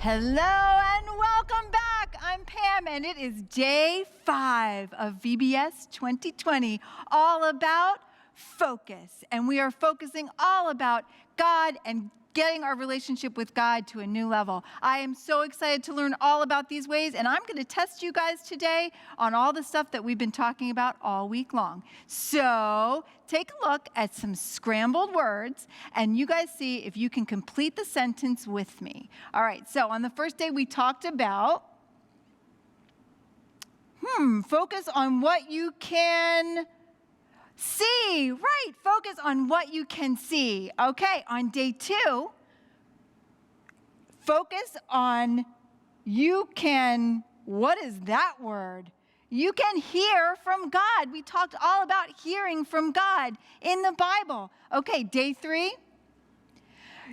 Hello and welcome back. I'm Pam and it is day 5 of VBS 2020, all about focus. And we are focusing all about God and getting our relationship with God to a new level. I am so excited to learn all about these ways, and I'm going to test you guys today on all the stuff that we've been talking about all week long. So take a look at some scrambled words, and you guys see if you can complete the sentence with me. All right, so on the first day we talked about, focus on what you can see. Right, focus on what you can see. Okay, on day 2, focus on what is that word? You can hear from God. We talked all about hearing from God in the Bible. Okay, day 3,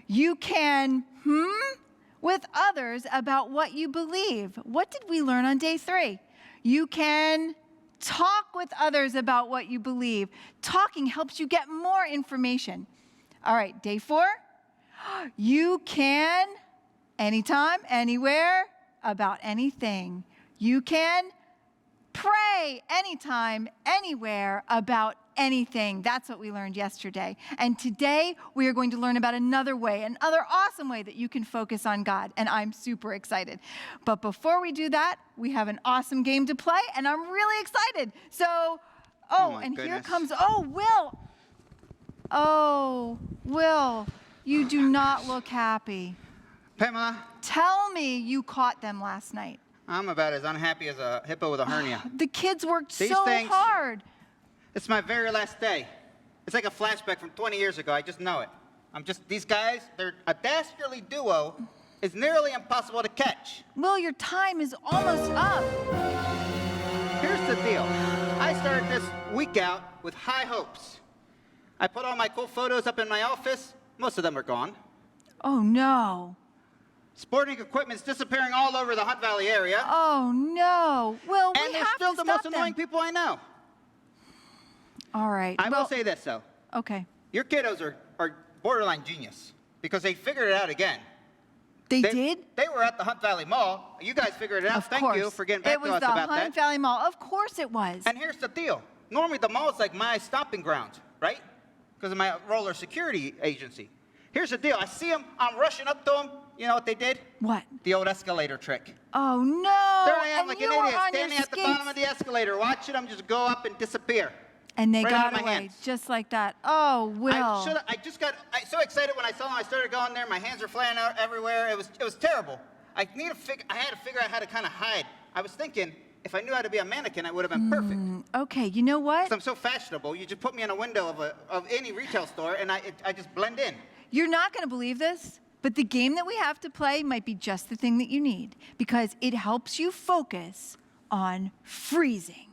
you can with others about what you believe. What did we learn on day 3? You can talk with others about what you believe. Talking helps you get more information. All right, day 4, you can, anytime, anywhere, about anything. You can pray anytime, anywhere, about anything. That's what we learned yesterday. And today, we are going to learn about another way, another awesome way that you can focus on God. And I'm super excited. But before we do that, we have an awesome game to play, and I'm really excited. So, here comes, Will. Oh, Will, you do not look happy. Pamela? Tell me you caught them last night. I'm about as unhappy as a hippo with a hernia. The kids worked These so things, hard. It's my very last day. It's like a flashback from 20 years ago. I just know it. These guys, a dastardly duo is nearly impossible to catch. Will, your time is almost up. Here's the deal. I started this week out with high hopes. I put all my cool photos up in my office. Most of them are gone. Oh, no. Sporting equipment's disappearing all over the Hunt Valley area. Oh, no. Will, we have to stop them. And they're still the most annoying people I know. All right. I will say this, though. Okay. Your kiddos are borderline genius because they figured it out again. They did? They were at the Hunt Valley Mall. You guys figured it out. Thank you for getting back to us about that. It was the Hunt Valley Mall. Of course it was. And here's the deal. Normally the mall is like my stomping ground, right? Because of my roller security agency. Here's the deal. I see them. I'm rushing up to them. You know what they did? What? The old escalator trick. Oh, no. There I am like an idiot standing at the bottom of the escalator watching them just go up and disappear. And they right got away just like that. Oh, Will. I got so excited when I saw them. I started going there. My hands were flying out everywhere. It was terrible. I had to figure out how to kind of hide. I was thinking, if I knew how to be a mannequin, I would have been perfect. Okay, you know what? 'Cause I'm so fashionable. You just put me in a window of any retail store, and I just blend in. You're not going to believe this, but the game that we have to play might be just the thing that you need because it helps you focus on freezing.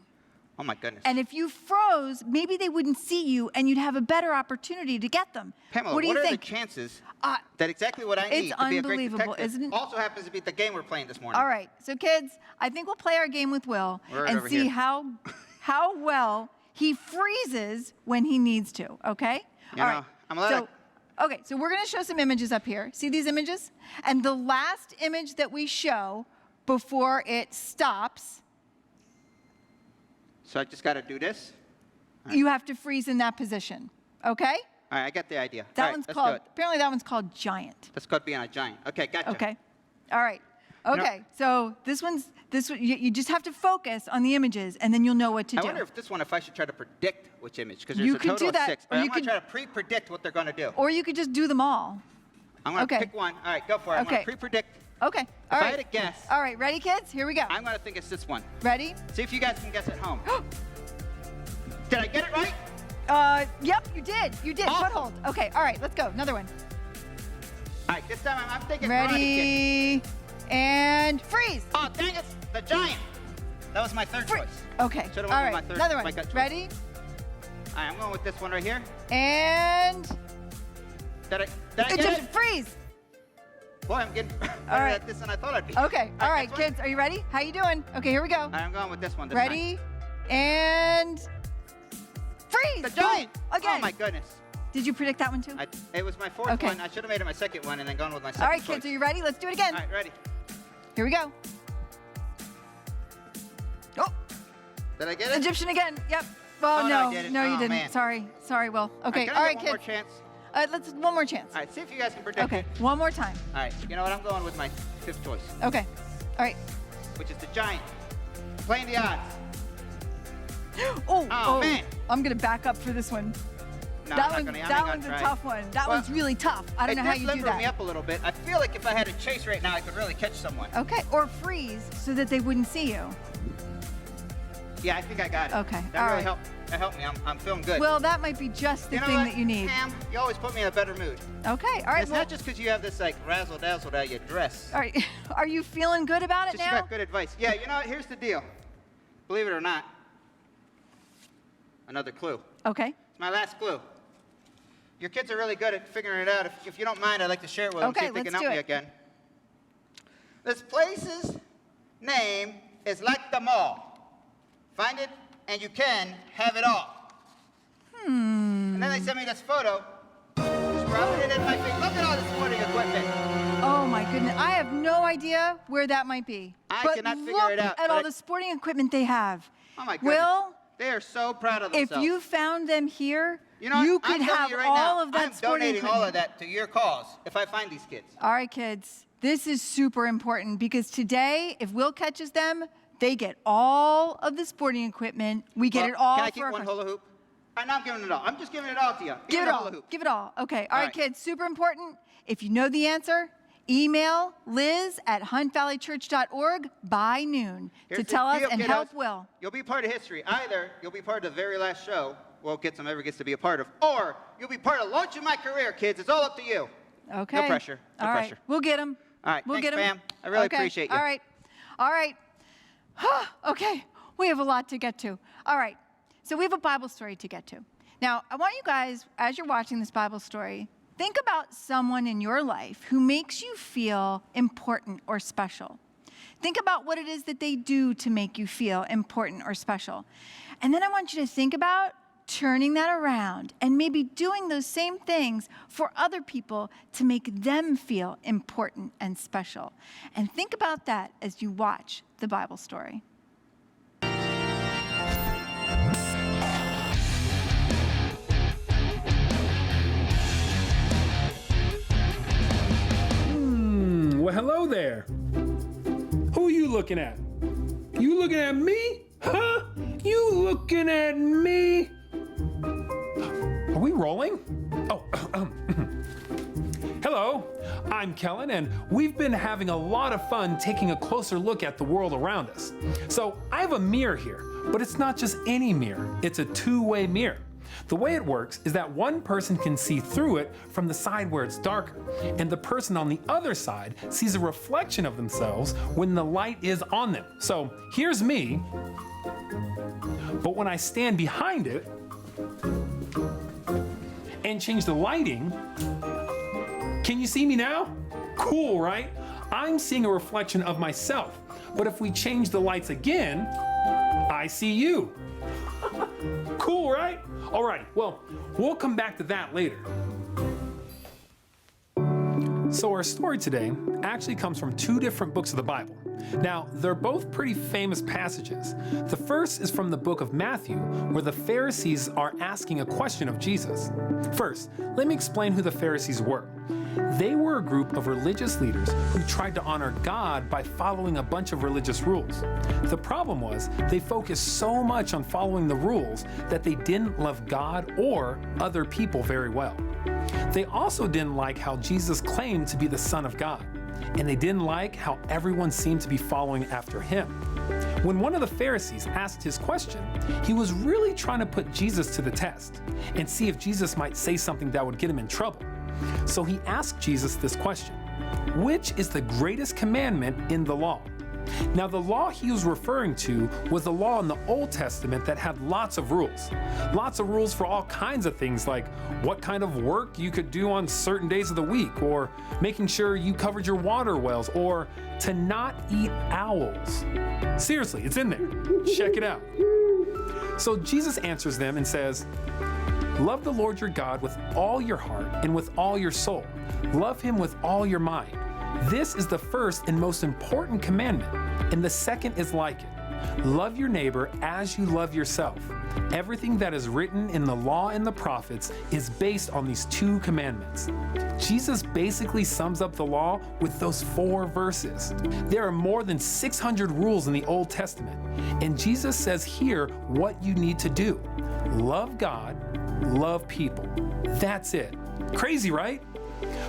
Oh, my goodness. And if you froze, maybe they wouldn't see you, and you'd have a better opportunity to get them. Pamela, what do you are think? the chances that exactly what I need to be a great detective isn't it? also happens to be the game we're playing this morning? All right. So, kids, I think we'll play our game with Will and see how well he freezes when he needs to, okay? All right. So we're going to show some images up here. See these images? And the last image that we show before it stops, So I just got to do this? you have to freeze in that position, okay? All right, I get the idea. That All right, one's let's called, do it. apparently that one's called giant. That's called being a giant. Okay, gotcha. Okay. All right. Okay. So you just have to focus on the images, and then you'll know what to do. I wonder if I should try to predict which image, because You there's a could total do of that, 6. or All right, you I'm going to could- try to pre-predict what they're going to do. Or you could just do them all. I'm going to okay. pick one. All right, go for it. I'm going Okay. to pre-predict. Okay. All If I right. had to guess, All right. Ready, kids? Here we go. I'm going to think it's this one. Ready? See if you guys can guess at home. Did I get it right? Yep, you did. You did. Awesome. Foothold. Okay. All right. Let's go. Another one. All right, this time I'm thinking Karate Kid. Ready? And freeze. Oh, dang it. The giant. That was my third choice. Okay. Should've All went with right. my third- Another my one. gut choice. Ready? All right, I'm going with this one right here. And Did I get it? freeze. Boy, I'm getting better right. at this than I thought I'd be. Okay. All right, this one? kids. Are you ready? How you doing? Okay. Here we go. All right, I'm going with this one. This Ready? And freeze. time. The giant. Boom. Again. Oh, my goodness. Did you predict that one too? It was my fourth Okay. one. I should have made it my second one and then gone with my second All right, choice. kids. Are you ready? Let's do it again. All right, ready. Here we go. Oh, Did I get it? Egyptian again. Yep. Well, Oh, no, no, I didn't. no, you Oh, didn't. man. Sorry, Will. Okay. Can All I right, get one more kids. chance? Let's one more chance. All right, see if you guys can predict Okay. it. One more time. All right, you know what? I'm going with my fifth choice, Okay. All right. which is the giant. Playing the odds. Oh, man. I'm gonna back up for this one. No, that I'm one, not gonna, that I'm one's not a gonna try. tough one. That Well, one's really tough. I don't know how you do me that. up a little bit. I feel like if I had a chase right now, I could really catch someone. Okay, or freeze so that they wouldn't see you. Yeah, I think I got it. Okay, That all really right. helped. That helped me. I'm feeling good. Well, that might be just the you know thing what, that you need. Pam, you always put me in a better mood. Okay, all right. It's Well, not just because you have this like razzle dazzle about your dress. all right. Are you feeling good about it Just you now? got good advice. Yeah, you know what? Here's the deal. Believe it or not, another clue. Okay. It's my last clue. Your kids are really good at figuring it out. If you don't mind, I'd like to share it with them. Okay, See if they let's can help do me it. again. This place's name is like the mall. Find it, and you can have it all. And then they sent me this photo. Just rubbing it in my face. Look at all this sporting equipment. Oh my goodness, I have no idea where that might be. I but cannot figure look it out, at but all I- the sporting equipment they have. Oh my goodness. Will, They are so proud of if themselves. you found them here, You know what? you I'm could telling have you right all now, of that I'm sporting donating equipment. all of that to your cause if I find these kids. All right, kids, this is super important because today, if Will catches them, they get all of the sporting equipment. We get Well, it all Can I for keep our one cause. hula hoop? All right, now I'm giving it all. I'm just giving it all to you. Give it the all. hula hoop. Give it all. Okay. All All right, right. kids, super important. If you know the answer, email liz@huntvalleychurch.org by noon Here's to the tell us deal, and kiddos. help Will. You'll be part of history. Either you'll be part of the very last show Will ever gets to be a part of, or you'll be part of launching my career, kids. It's all up to you. Okay. No pressure. No All right. pressure. We'll get them. All right, We'll thanks, get them. Pam. I really appreciate you. All right. All right. Okay. We have a lot to get to. All right. So we have a Bible story to get to. Now, I want you guys, as you're watching this Bible story, think about someone in your life who makes you feel important or special. Think about what it is that they do to make you feel important or special. And then I want you to think about turning that around and maybe doing those same things for other people to make them feel important and special. And think about that as you watch the Bible story. Well, hello there. Who are you looking at? You looking at me? Huh? You looking at me? Are we rolling? Oh, hello. I'm Kellen, and we've been having a lot of fun taking a closer look at the world around us. So I have a mirror here, but it's not just any mirror. It's a two-way mirror. The way it works is that one person can see through it from the side where it's darker, and the person on the other side sees a reflection of themselves when the light is on them. So here's me, but when I stand behind it and change the lighting, can you see me now? Cool, right? I'm seeing a reflection of myself, but if we change the lights again, I see you. Cool, right? All right, well, we'll come back to that later. So our story today actually comes from two different books of the Bible, Now, they're both pretty famous passages. The first is from the book of Matthew, where the Pharisees are asking a question of Jesus. First, let me explain who the Pharisees were. They were a group of religious leaders who tried to honor God by following a bunch of religious rules. The problem was they focused so much on following the rules that they didn't love God or other people very well. They also didn't like how Jesus claimed to be the Son of God, and they didn't like how everyone seemed to be following after him. When one of the Pharisees asked his question, he was really trying to put Jesus to the test and see if Jesus might say something that would get him in trouble. So he asked Jesus this question: which is the greatest commandment in the law? Now, the law he was referring to was the law in the Old Testament that had lots of rules. Lots of rules for all kinds of things, like what kind of work you could do on certain days of the week, or making sure you covered your water wells, or to not eat owls. Seriously, it's in there. Check it out. So Jesus answers them and says, love the Lord your God with all your heart and with all your soul. Love him with all your mind. This is the first and most important commandment, and the second is like it. Love your neighbor as you love yourself. Everything that is written in the law and the prophets is based on these two commandments. Jesus basically sums up the law with those 4 verses. There are more than 600 rules in the Old Testament, and Jesus says here what you need to do. Love God, love people. That's it. Crazy, right?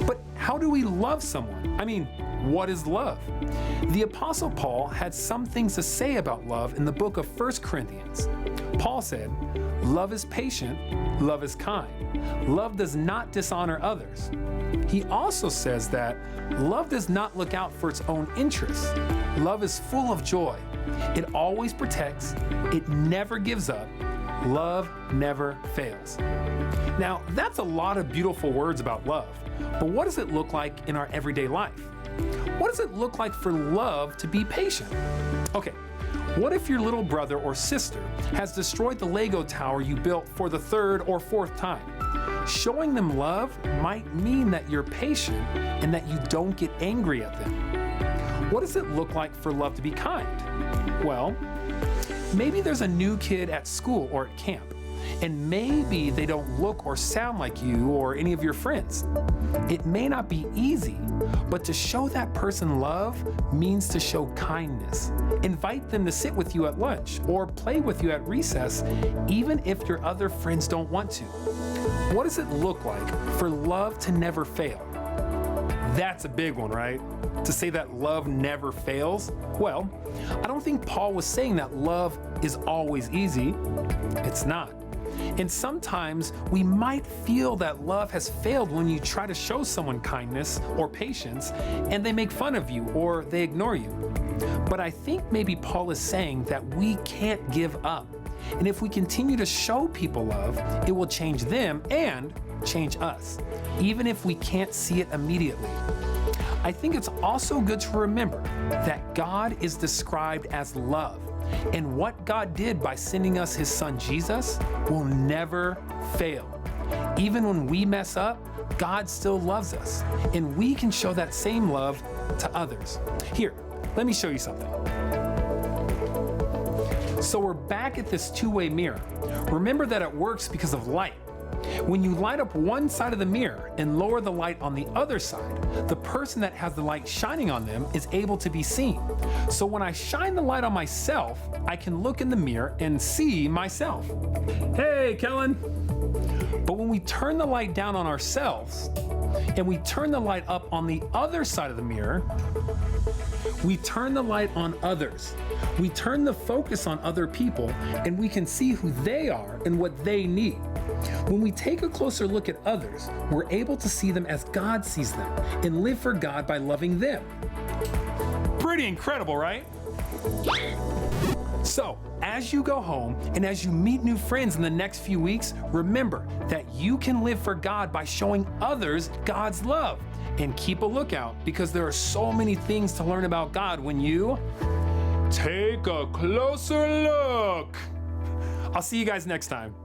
But how do we love someone? I mean, what is love? The Apostle Paul had some things to say about love in the book of 1 Corinthians. Paul said, love is patient, love is kind. Love does not dishonor others. He also says that love does not look out for its own interests. Love is full of joy. It always protects. It never gives up. Love never fails. Now, that's a lot of beautiful words about love, but what does it look like in our everyday life? What does it look like for love to be patient? Okay, what if your little brother or sister has destroyed the Lego tower you built for the 3rd or 4th time? Showing them love might mean that you're patient and that you don't get angry at them. What does it look like for love to be kind? Well, maybe there's a new kid at school or at camp, and maybe they don't look or sound like you or any of your friends. It may not be easy, but to show that person love means to show kindness. Invite them to sit with you at lunch or play with you at recess, even if your other friends don't want to. What does it look like for love to never fail? That's a big one, right? To say that love never fails? Well, I don't think Paul was saying that love is always easy. It's not. And sometimes we might feel that love has failed when you try to show someone kindness or patience and they make fun of you or they ignore you. But I think maybe Paul is saying that we can't give up. And if we continue to show people love, it will change them and change us, even if we can't see it immediately. I think it's also good to remember that God is described as love. And what God did by sending us his son Jesus will never fail. Even when we mess up, God still loves us, and we can show that same love to others. Here, let me show you something. So we're back at this two-way mirror. Remember that it works because of light. When you light up one side of the mirror and lower the light on the other side, the person that has the light shining on them is able to be seen. So when I shine the light on myself, I can look in the mirror and see myself. Hey, Kellen. But when we turn the light down on ourselves and we turn the light up on the other side of the mirror, we turn the light on others. We turn the focus on other people, and we can see who they are and what they need. When we take a closer look at others, we're able to see them as God sees them and live for God by loving them. Pretty incredible, right? So, as you go home and as you meet new friends in the next few weeks, remember that you can live for God by showing others God's love. And keep a lookout, because there are so many things to learn about God when you take a closer look. I'll see you guys next time.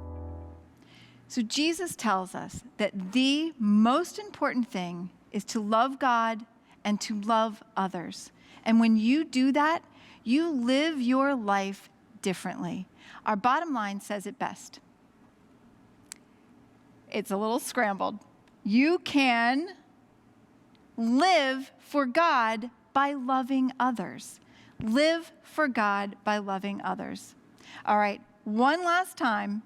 So Jesus tells us that the most important thing is to love God and to love others. And when you do that, you live your life differently. Our bottom line says it best. It's a little scrambled. You can live for God by loving others. Live for God by loving others. All right, one last time.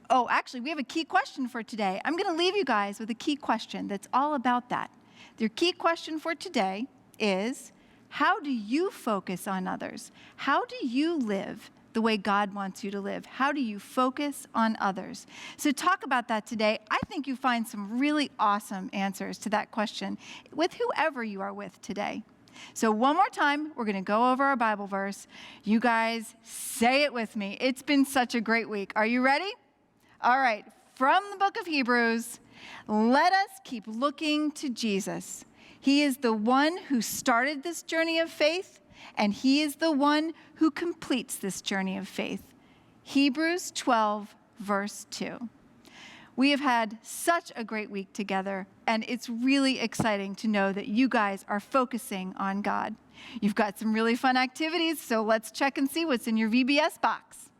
Oh, actually, we have a key question for today. I'm going to leave you guys with a key question that's all about that. Your key question for today is, how do you focus on others? How do you live the way God wants you to live? How do you focus on others? So talk about that today. I think you find some really awesome answers to that question with whoever you are with today. So one more time, we're going to go over our Bible verse. You guys say it with me. It's been such a great week. Are you ready? All right. From the book of Hebrews, let us keep looking to Jesus. He is the one who started this journey of faith, and he is the one who completes this journey of faith. Hebrews 12, verse 2. We have had such a great week together, and it's really exciting to know that you guys are focusing on God. You've got some really fun activities, so let's check and see what's in your VBS box.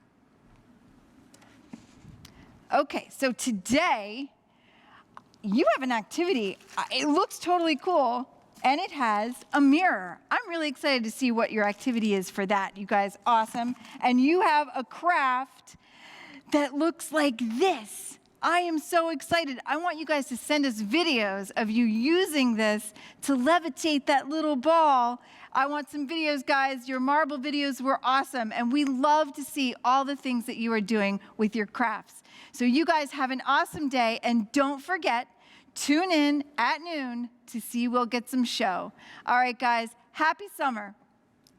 Okay, so today, you have an activity. It looks totally cool, and it has a mirror. I'm really excited to see what your activity is for that. You guys, awesome. And you have a craft that looks like this. I am so excited. I want you guys to send us videos of you using this to levitate that little ball. I want some videos, guys. Your marble videos were awesome, and we love to see all the things that you are doing with your crafts. So you guys have an awesome day, and don't forget, tune in at noon to see We'll Get Some Show. All right, guys, happy summer.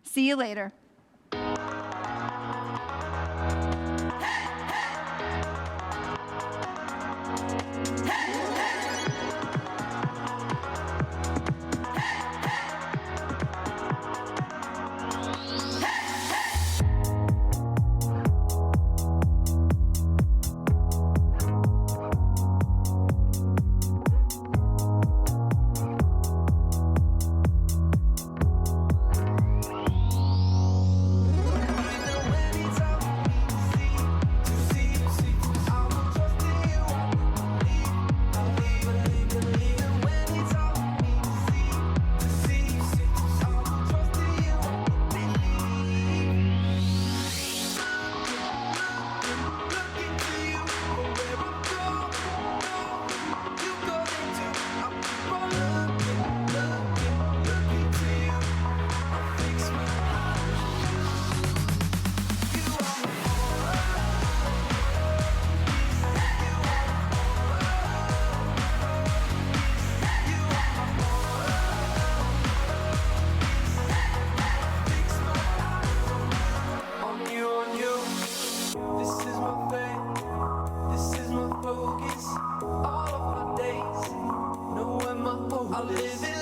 See you later. I live it